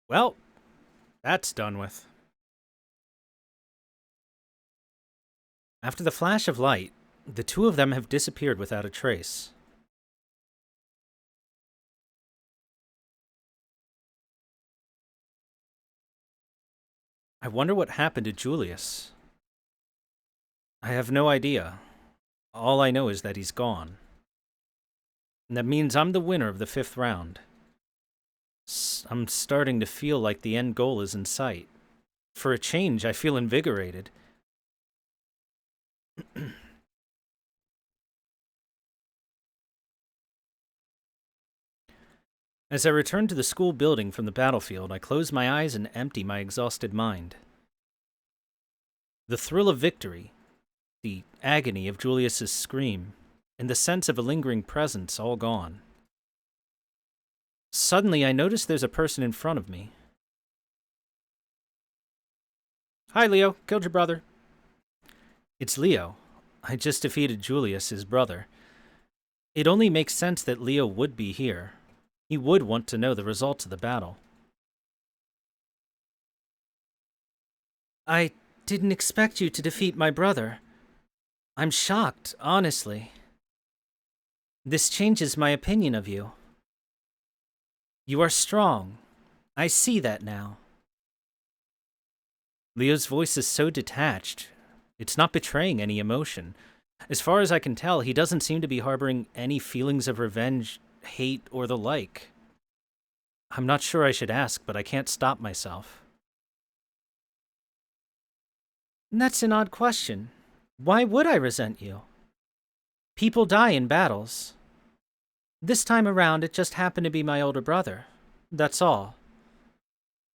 Well, that's done with. After the flash of light, the two of them have disappeared without a trace. I wonder what happened to Julius. I have no idea. All I know is that he's gone. And that means I'm the winner of the 5th round. I'm starting to feel like the end goal is in sight. For a change, I feel invigorated. As I return to the school building from the battlefield, I close my eyes and empty my exhausted mind. The thrill of victory, the agony of Julius's scream, and the sense of a lingering presence all gone. Suddenly, I notice there's a person in front of me. Hi, Leo. Killed your brother. It's Leo. I just defeated Julius, his brother. It only makes sense that Leo would be here. He would want to know the results of the battle. I didn't expect you to defeat my brother. I'm shocked, honestly. This changes my opinion of you. You are strong. I see that now. Leo's voice is so detached. It's not betraying any emotion. As far as I can tell, he doesn't seem to be harboring any feelings of revenge, hate, or the like. I'm not sure I should ask, but I can't stop myself. That's an odd question. Why would I resent you? People die in battles. This time around, it just happened to be my older brother. That's all.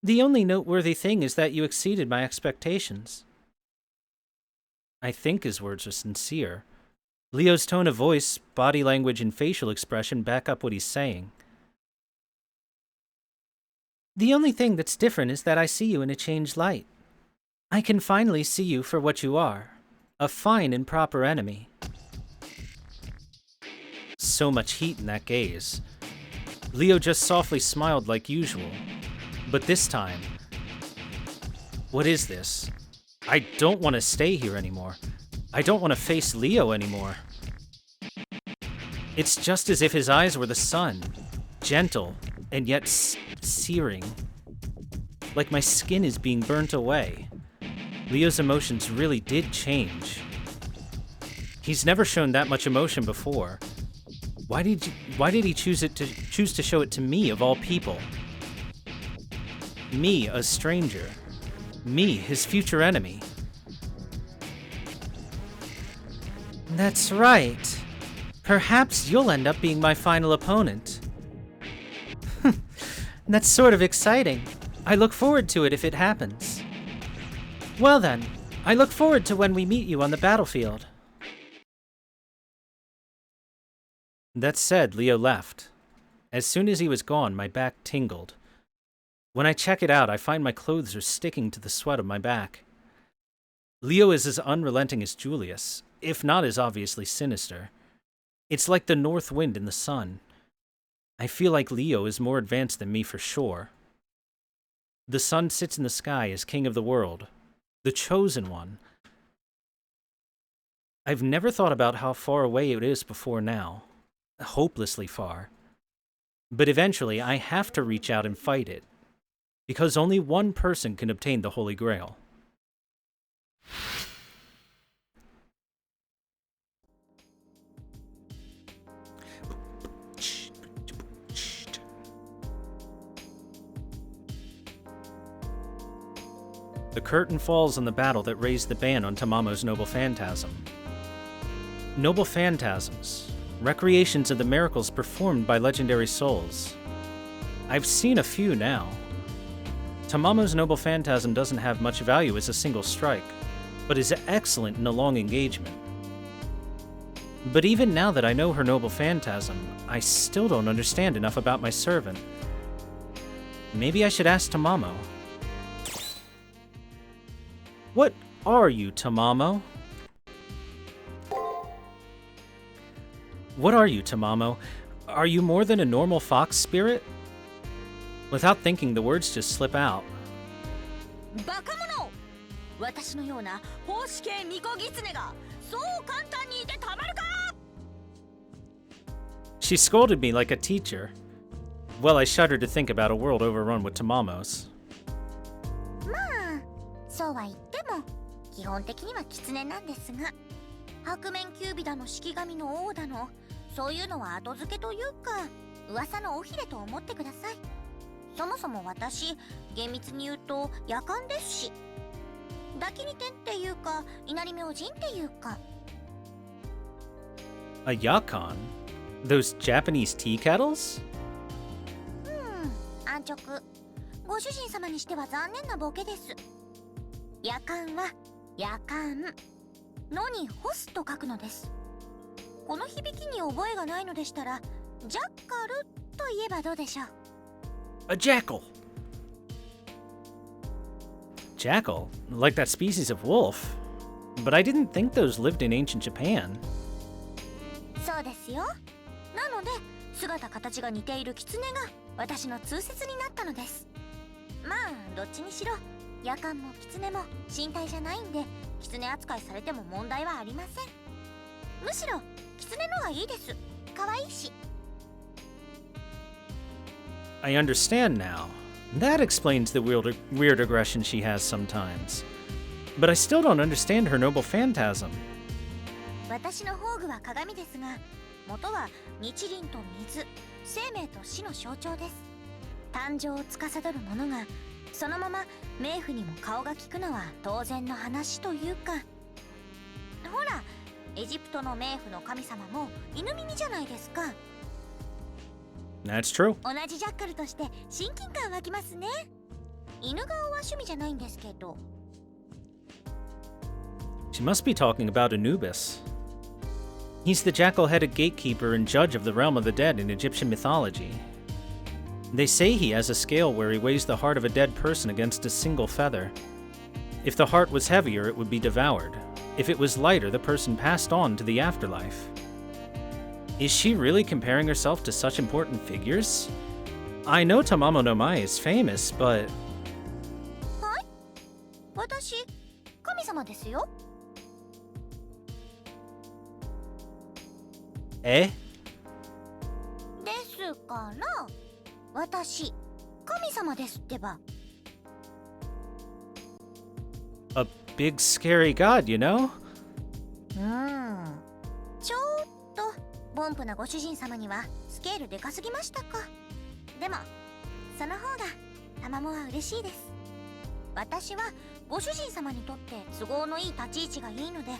The only noteworthy thing is that you exceeded my expectations. I think his words are sincere. Leo's tone of voice, body language, and facial expression back up what he's saying. The only thing that's different is that I see you in a changed light. I can finally see you for what you are, a fine and proper enemy. So much heat in that gaze. Leo just softly smiled like usual. But this time... What is this? I don't want to stay here anymore. I don't want to face Leo anymore. It's just as if his eyes were the sun, gentle and yet searing. Like my skin is being burnt away. Leo's emotions really did change. He's never shown that much emotion before. Why did he choose to show it to me of all people? Me, a stranger. Me, his future enemy. That's right. Perhaps you'll end up being my final opponent. That's sort of exciting. I look forward to it if it happens. Well then, I look forward to when we meet you on the battlefield. That said, Leo left. As soon as he was gone, my back tingled. When I check it out, I find my clothes are sticking to the sweat of my back. Leo is as unrelenting as Julius, if not as obviously sinister. It's like the north wind in the sun. I feel like Leo is more advanced than me for sure. The sun sits in the sky as king of the world, the chosen one. I've never thought about how far away it is before now, hopelessly far. But eventually I have to reach out and fight it, because only one person can obtain the Holy Grail. The curtain falls on the battle that raised the ban on Tamamo's noble phantasm. Noble phantasms, recreations of the miracles performed by legendary souls. I've seen a few now. Tamamo's noble phantasm doesn't have much value as a single strike, but is excellent in a long engagement. But even now that I know her noble phantasm, I still don't understand enough about my servant. Maybe I should ask Tamamo. What are you, Tamamo? What are you, Tamamo? Are you more than a normal fox spirit? Without thinking, the words just slip out. バカ者！私のような奉仕系巫女狐がそう簡単にいてたまるか！ She scolded me like a teacher. Well, I shudder to think about a world overrun with Tamamos. まあ、そうは言っても基本的には狐なんですが、白面キュービだの式神の王だの、そういうのは後付けというか噂の尾ひれと思ってください。そもそも私、厳密に言うと夜間ですし、抱きに天っていうか稲荷明神っていうか。A yakan? Those Japanese tea kettles? 安直。ご主人様にしては残念なボケです。夜間は夜間のに干すと書くのです。この響きに覚えがないのでしたら、ジャッカルと言えばどうでしょう。A jackal! Jackal? Like that species of wolf? But I didn't think those lived in ancient Japan. そうですよ。なので、姿形が似ている狐が私の通説になったのです。まあ、どっちにしろ、夜間も狐も身体じゃないんで、狐扱いされても問題はありません。むしろ、狐のがいいです。可愛いし。I understand now. That explains the weird aggression she has sometimes. But I still don't understand her noble phantasm. 私の宝具は鏡ですが、元は日輪と水、生命と死の象徴です。誕生を司る者が、そのまま冥府にも顔が利くのは当然の話というか。ほら、エジプトの冥府の神様も犬耳じゃないですか。That's true. 同じジャッカルとして親近感湧きますね。犬顔は趣味じゃないんですけど。She must be talking about Anubis. He's the jackal-headed gatekeeper and judge of the realm of the dead in Egyptian mythology. They say he has a scale where he weighs the heart of a dead person against a single feather. If the heart was heavier, it would be devoured. If it was lighter, the person passed on to the afterlife. Is she really comparing herself to such important figures? I know Tamamo no Mai is famous, but... はい？私、神様ですよ。Eh? ですから、私、神様ですってば。A big scary god, you know? ちょっとボンプなご主人様にはスケールでかすぎましたか。でもその方がタマモは嬉しいです。私はご主人様にとって都合のいい立ち位置がいいので、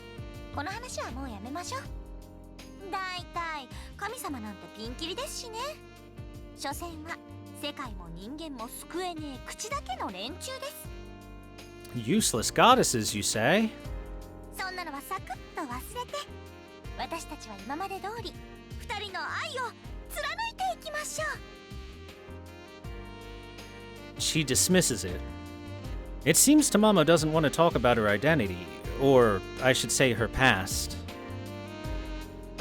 この話はもうやめましょう。だいたい神様なんてピンキリですしね。所詮は世界も人間も救えねえ口だけの連中です。Useless goddesses, you say? そんなのはサクッと忘れて、私たちは今まで通り二人の愛を貫いていきましょう。She dismisses it. It seems Tamamo doesn't want to talk about her identity, or I should say her past.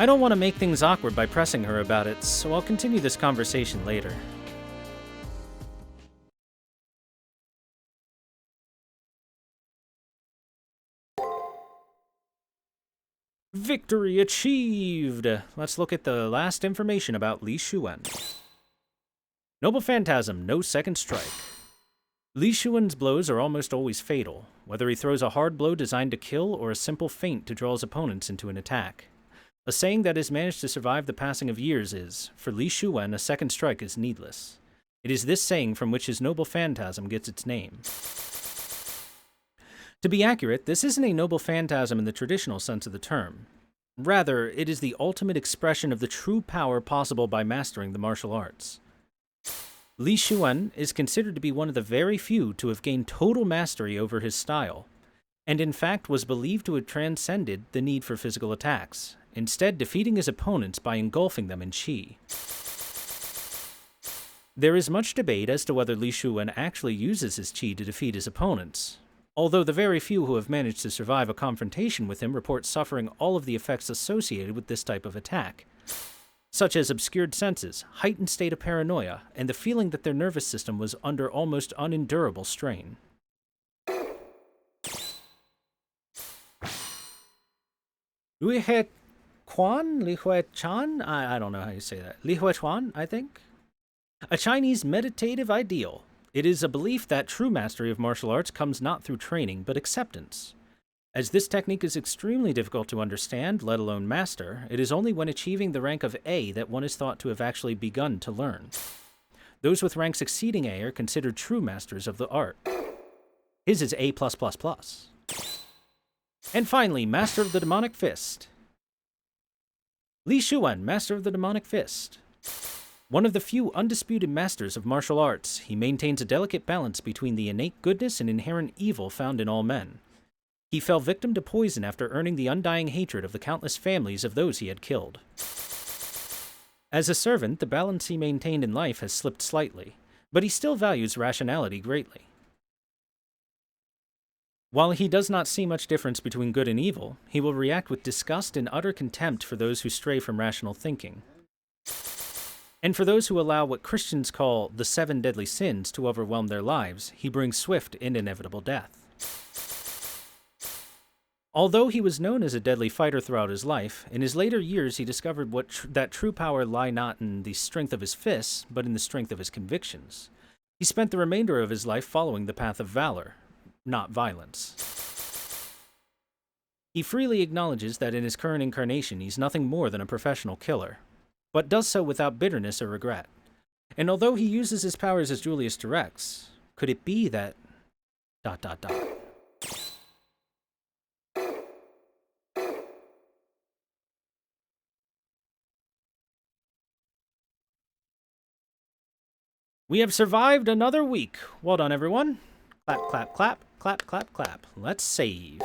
I don't want to make things awkward by pressing her about it, so I'll continue this conversation later. Victory achieved! Let's look at the last information about Li Xuan. Noble Phantasm, no second strike. Li Xuan's blows are almost always fatal, whether he throws a hard blow designed to kill or a simple feint to draw his opponents into an attack. A saying that has managed to survive the passing of years is, for Li Xuan, a second strike is needless. It is this saying from which his Noble Phantasm gets its name. To be accurate, this isn't a Noble Phantasm in the traditional sense of the term. Rather, it is the ultimate expression of the true power possible by mastering the martial arts. Li Xuan is considered to be one of the very few to have gained total mastery over his style, and in fact was believed to have transcended the need for physical attacks, instead defeating his opponents by engulfing them in qi. There is much debate as to whether Li Xuan actually uses his qi to defeat his opponents, although the very few who have managed to survive a confrontation with him report suffering all of the effects associated with this type of attack, such as obscured senses, heightened state of paranoia, and the feeling that their nervous system was under almost unendurable strain. Li He Quan? Li Hui Chan? I don't know how you say that. Li Hui Chuan, I think? A Chinese meditative ideal. It is a belief that true mastery of martial arts comes not through training, but acceptance. As this technique is extremely difficult to understand, let alone master, it is only when achieving the rank of A that one is thought to have actually begun to learn. Those with ranks exceeding A are considered true masters of the art. His is A+++. And finally, Master of the Demonic Fist. Li Xuan, Master of the Demonic Fist. One of the few undisputed masters of martial arts, he maintains a delicate balance between the innate goodness and inherent evil found in all men. He fell victim to poison after earning the undying hatred of the countless families of those he had killed. As a servant, the balance he maintained in life has slipped slightly, but he still values rationality greatly. While he does not see much difference between good and evil, he will react with disgust and utter contempt for those who stray from rational thinking. And for those who allow what Christians call the 7 deadly sins to overwhelm their lives, he brings swift and inevitable death. Although he was known as a deadly fighter throughout his life, in his later years he discovered that true power lay not in the strength of his fists, but in the strength of his convictions. He spent the remainder of his life following the path of valor, not violence. He freely acknowledges that in his current incarnation he's nothing more than a professional killer, but does so without bitterness or regret. And although he uses his powers as Julius directs, could it be that... ... We have survived another week. Well done, everyone. Clap, clap, clap, clap, clap, clap. Let's save.